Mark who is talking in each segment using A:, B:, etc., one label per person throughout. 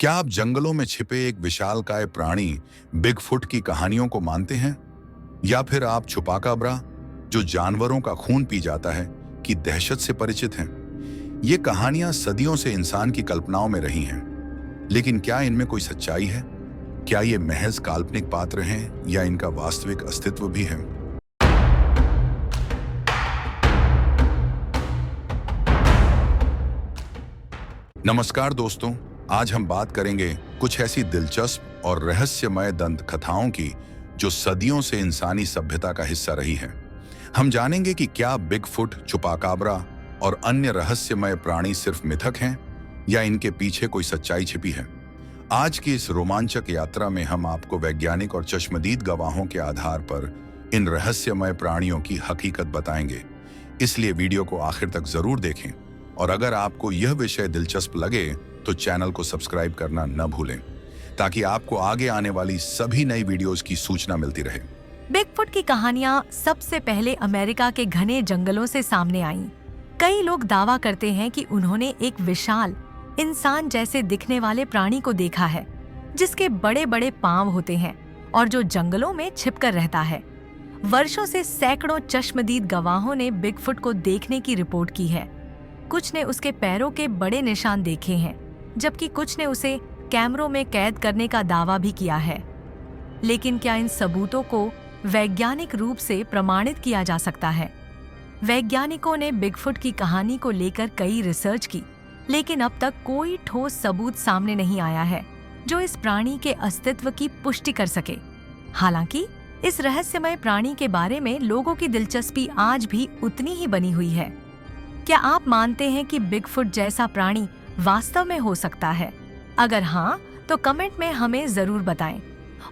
A: क्या आप जंगलों में छिपे एक विशालकाय प्राणी बिगफुट की कहानियों को मानते हैं, या फिर आप छुपाकाब्रा, जो जानवरों का खून पी जाता है, की दहशत से परिचित हैं? ये कहानियां सदियों से इंसान की कल्पनाओं में रही हैं, लेकिन क्या इनमें कोई सच्चाई है? क्या ये महज काल्पनिक पात्र हैं या इनका वास्तविक अस्तित्व भी है? नमस्कार दोस्तों, आज हम बात करेंगे कुछ ऐसी दिलचस्प और रहस्यमय दंत कथाओं की जो सदियों से इंसानी सभ्यता का हिस्सा रही है। हम जानेंगे कि क्या बिगफुट, चुपाकाब्रा और अन्य रहस्यमय प्राणी सिर्फ मिथक हैं या इनके पीछे कोई सच्चाई छिपी है। आज की इस रोमांचक यात्रा में हम आपको वैज्ञानिक और चश्मदीद गवाहों के आधार पर इन रहस्यमय प्राणियों की हकीकत बताएंगे। इसलिए वीडियो को आखिर तक जरूर देखें, और अगर आपको यह विषय दिलचस्प लगे तो चैनल को सब्सक्राइब करना न भूलें, ताकि आपको आगे आने वाली सभी नई वीडियोस की सूचना मिलती रहे।
B: बिगफुट की कहानियां सबसे पहले अमेरिका के घने जंगलों से सामने आईं। कई लोग दावा करते हैं कि उन्होंने एक विशाल, इंसान जैसे दिखने वाले प्राणी को देखा है, जिसके बड़े बड़े पांव होते हैं और जो जंगलों में छिपकर रहता है। वर्षों से सैकड़ों चश्मदीद गवाहों ने बिगफुट को देखने की रिपोर्ट की है। कुछ ने उसके पैरों के बड़े निशान देखे हैं, जबकि कुछ ने उसे कैमरों में कैद करने का दावा भी किया है। लेकिन क्या इन सबूतों को वैज्ञानिक रूप से प्रमाणित किया जा सकता है? वैज्ञानिकों ने बिगफुट की कहानी को लेकर कई रिसर्च की, लेकिन अब तक कोई ठोस सबूत सामने नहीं आया है जो इस प्राणी के अस्तित्व की पुष्टि कर सके। हालांकि इस रहस्यमय प्राणी के बारे में लोगों की दिलचस्पी आज भी उतनी ही बनी हुई है। क्या आप मानते हैं कि बिगफुट जैसा प्राणी वास्तव में हो सकता है? अगर हाँ, तो कमेंट में हमें जरूर बताएं।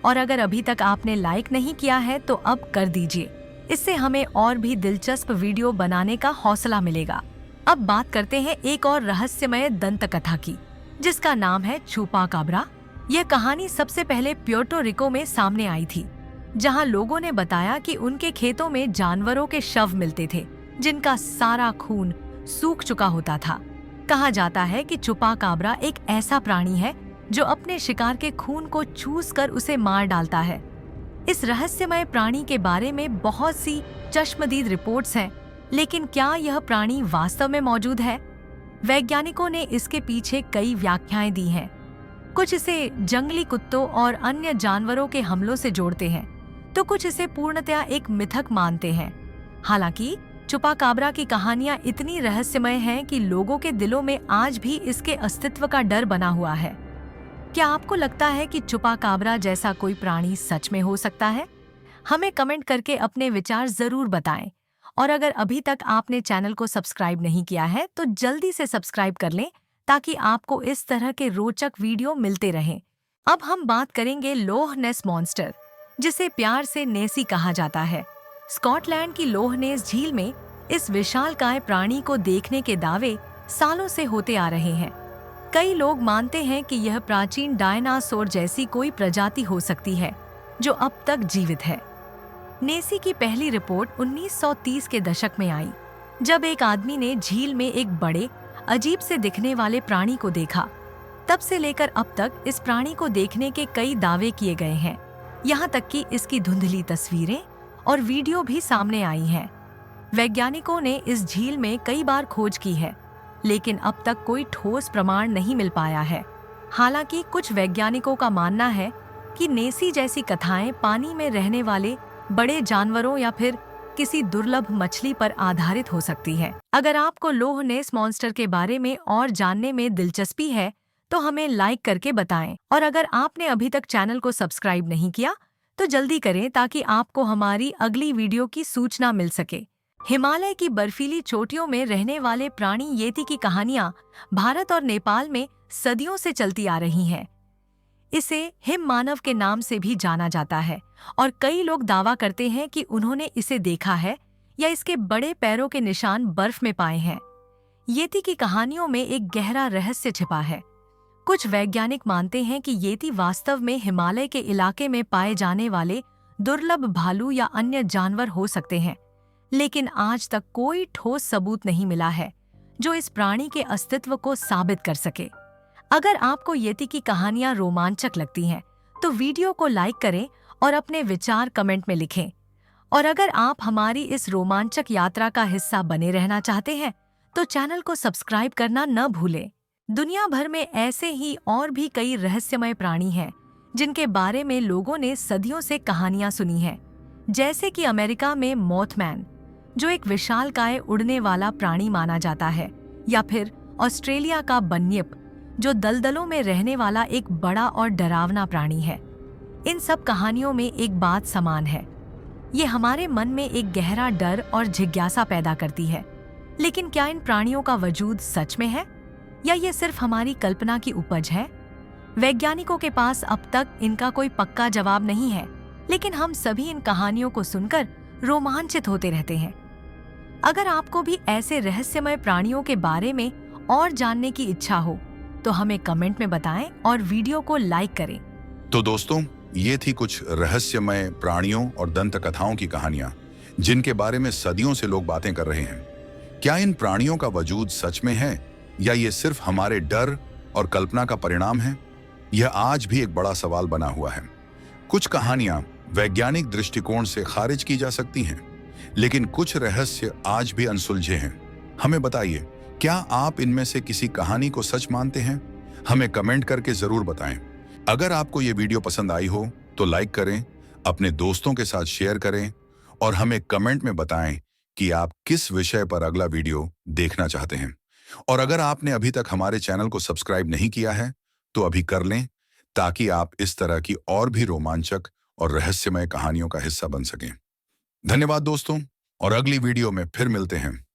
B: और अगर अभी तक आपने लाइक नहीं किया है तो अब कर दीजिए, इससे हमें और भी दिलचस्प वीडियो बनाने का हौसला मिलेगा। अब बात करते हैं एक और रहस्यमय दंत कथा की, जिसका नाम है चुपाकाब्रा। यह कहानी सबसे पहले प्यूर्टो रिको में सामने आई थी, जहां लोगों ने बताया कि उनके खेतों में जानवरों के शव मिलते थे, जिनका सारा खून सूख चुका होता था। कहा जाता है कि चुपाकाब्रा एक ऐसा प्राणी है जो अपने शिकार के खून को चूस कर उसे मार डालता है। इस रहस्यमय प्राणी के बारे में बहुत सी चश्मदीद रिपोर्ट्स हैं, लेकिन क्या यह प्राणी वास्तव में मौजूद है? वैज्ञानिकों ने इसके पीछे कई व्याख्याएं दी हैं। कुछ इसे जंगली कुत्तों और अन्य जानवरों के हमलों से जोड़ते हैं, तो कुछ इसे पूर्णतया एक मिथक मानते हैं। हालांकि चुपाकाब्रा की कहानियां इतनी रहस्यमय हैं कि लोगों के दिलों में आज भी इसके अस्तित्व का डर बना हुआ है। क्या आपको लगता है कि चुपाकाब्रा जैसा कोई प्राणी सच में हो सकता है? हमें कमेंट करके अपने विचार जरूर बताएं। और अगर अभी तक आपने चैनल को सब्सक्राइब नहीं किया है तो जल्दी से सब्सक्राइब कर लें, ताकि आपको इस तरह के रोचक वीडियो मिलते रहें। अब हम बात करेंगे लोह नेस मॉन्स्टर, जिसे प्यार से नेसी कहा जाता है। स्कॉटलैंड की लोह नेस झील में इस विशालकाय प्राणी को देखने के दावे सालों से होते आ रहे हैं। कई लोग मानते हैं कि यह प्राचीन डायनासोर जैसी कोई प्रजाति हो सकती है जो अब तक जीवित है। नेसी की पहली रिपोर्ट 1930 के दशक में आई, जब एक आदमी ने झील में एक बड़े, अजीब से दिखने वाले प्राणी को देखा। तब से लेकर अब तक इस प्राणी को देखने के कई दावे किए गए हैं। यहाँ तक कि इसकी धुंधली तस्वीरें और वीडियो भी सामने आई हैं। वैज्ञानिकों ने इस झील में कई बार खोज की है, लेकिन अब तक कोई ठोस प्रमाण नहीं मिल पाया है। हालांकि कुछ वैज्ञानिकों का मानना है कि नेसी जैसी कथाएं पानी में रहने वाले बड़े जानवरों या फिर किसी दुर्लभ मछली पर आधारित हो सकती है। अगर आपको लोह नेस मॉन्स्टर के बारे में और जानने में दिलचस्पी है तो हमें लाइक करके बताएं। और अगर आपने अभी तक चैनल को सब्सक्राइब नहीं किया तो जल्दी करें, ताकि आपको हमारी अगली वीडियो की सूचना मिल सके। हिमालय की बर्फीली चोटियों में रहने वाले प्राणी येती की कहानियां भारत और नेपाल में सदियों से चलती आ रही हैं। इसे हिम मानव के नाम से भी जाना जाता है, और कई लोग दावा करते हैं कि उन्होंने इसे देखा है या इसके बड़े पैरों के निशान बर्फ में पाए हैं। येती की कहानियों में एक गहरा रहस्य छिपा है। कुछ वैज्ञानिक मानते हैं कि येती वास्तव में हिमालय के इलाके में पाए जाने वाले दुर्लभ भालू या अन्य जानवर हो सकते हैं, लेकिन आज तक कोई ठोस सबूत नहीं मिला है जो इस प्राणी के अस्तित्व को साबित कर सके। अगर आपको येती की कहानियां रोमांचक लगती हैं, तो वीडियो को लाइक करें और अपने विचार कमेंट में लिखें। और अगर आप हमारी इस रोमांचक यात्रा का हिस्सा बने रहना चाहते हैं, तो चैनल को सब्सक्राइब करना न भूलें। दुनिया भर में ऐसे ही और भी कई रहस्यमय प्राणी हैं, जिनके बारे में लोगों ने सदियों से कहानियां सुनी हैं। जैसे कि अमेरिका में मॉथमैन, जो एक विशालकाय उड़ने वाला प्राणी माना जाता है, या फिर ऑस्ट्रेलिया का बन्यप, जो दलदलों में रहने वाला एक बड़ा और डरावना प्राणी है। इन सब कहानियों में एक बात समान है, ये हमारे मन में एक गहरा डर और जिज्ञासा पैदा करती है। लेकिन क्या इन प्राणियों का वजूद सच में है, या ये सिर्फ हमारी कल्पना की उपज है? वैज्ञानिकों के पास अब तक इनका कोई पक्का जवाब नहीं है, लेकिन हम सभी इन कहानियों को सुनकर रोमांचित होते रहते हैं। अगर आपको भी ऐसे रहस्यमय प्राणियों के बारे में और जानने की इच्छा हो, तो हमें कमेंट में बताएं और वीडियो को लाइक करें।
A: तो दोस्तों, ये थी कुछ रहस्यमय प्राणियों और दंत कथाओं की कहानियां, जिनके बारे में सदियों से लोग बातें कर रहे हैं। क्या इन प्राणियों का वजूद सच में है, या ये सिर्फ हमारे डर और कल्पना का परिणाम है? यह आज भी एक बड़ा सवाल बना हुआ है। कुछ कहानियां वैज्ञानिक दृष्टिकोण से खारिज की जा सकती हैं, लेकिन कुछ रहस्य आज भी अनसुलझे हैं। हमें बताइए, क्या आप इनमें से किसी कहानी को सच मानते हैं? हमें कमेंट करके जरूर बताएं। अगर आपको ये वीडियो पसंद आई हो तो लाइक करें, अपने दोस्तों के साथ शेयर करें और हमें कमेंट में बताएं कि आप किस विषय पर अगला वीडियो देखना चाहते हैं। और अगर आपने अभी तक हमारे चैनल को सब्सक्राइब नहीं किया है, तो अभी कर लें, ताकि आप इस तरह की और भी रोमांचक और रहस्यमय कहानियों का हिस्सा बन सकें। धन्यवाद दोस्तों, और अगली वीडियो में फिर मिलते हैं।